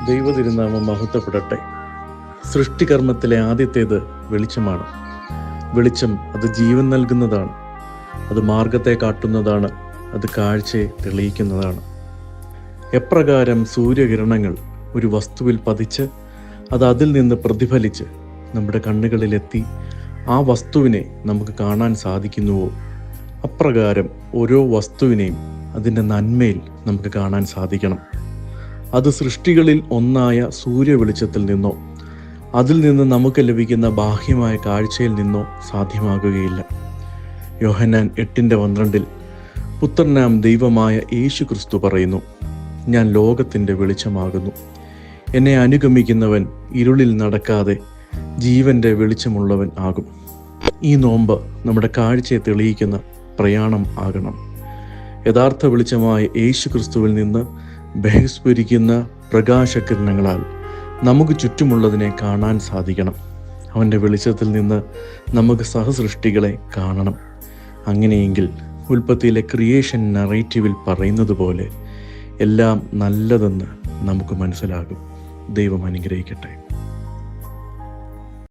ദൈവതിരുനാമം മഹത്വപ്പെടട്ടെ. സൃഷ്ടികർമ്മത്തിലെ ആദ്യത്തേത് വെളിച്ചമാണ്. വെളിച്ചം അത് ജീവൻ നൽകുന്നതാണ്, അത് മാർഗത്തെ കാട്ടുന്നതാണ്, അത് കാഴ്ചയെ തെളിയിക്കുന്നതാണ്. എപ്രകാരം സൂര്യകിരണങ്ങൾ ഒരു വസ്തുവിൽ പതിച്ച് അത് അതിൽ നിന്ന് പ്രതിഫലിച്ച് നമ്മുടെ കണ്ണുകളിലെത്തി ആ വസ്തുവിനെ നമുക്ക് കാണാൻ സാധിക്കുന്നുവോ, അപ്രകാരം ഓരോ വസ്തുവിനെയും അതിൻ്റെ നന്മയിൽ നമുക്ക് കാണാൻ സാധിക്കണം. അത് സൃഷ്ടികളിൽ ഒന്നായ സൂര്യവെളിച്ചത്തിൽ നിന്നോ അതിൽ നിന്ന് നമുക്ക് ലഭിക്കുന്ന ബാഹ്യമായ കാഴ്ചയിൽ നിന്നോ സാധ്യമാകുകയില്ല. യോഹന്നാൻ 8:12 പുത്രനാം ദൈവമായ യേശു ക്രിസ്തു പറയുന്നു, ഞാൻ ലോകത്തിൻ്റെ വെളിച്ചമാകുന്നു. എന്നെ അനുഗമിക്കുന്നവൻ ഇരുളിൽ നടക്കാതെ ജീവൻ്റെ വെളിച്ചമുള്ളവൻ ആകും. ഈ നോമ്പ് നമ്മുടെ കാഴ്ചയെ തെളിയിക്കുന്ന പ്രയാണം ആകണം. യഥാർത്ഥ വെളിച്ചമായ യേശു ക്രിസ്തുവിൽ നിന്ന് ബഹിസ്ഫുരിക്കുന്ന പ്രകാശകിരണങ്ങളാൽ നമുക്ക് ചുറ്റുമുള്ളതിനെ കാണാൻ സാധിക്കണം. അവൻ്റെ വെളിച്ചത്തിൽ നിന്ന് നമുക്ക് സഹസൃഷ്ടികളെ കാണണം. അങ്ങനെയെങ്കിൽ ഉൽപ്പത്തിയിലെ ക്രിയേഷൻ നറേറ്റീവിൽ പറയുന്നത് പോലെ എല്ലാം നല്ലതെന്ന് നമുക്ക് മനസ്സിലാകും. ദൈവം അനുഗ്രഹിക്കട്ടെ.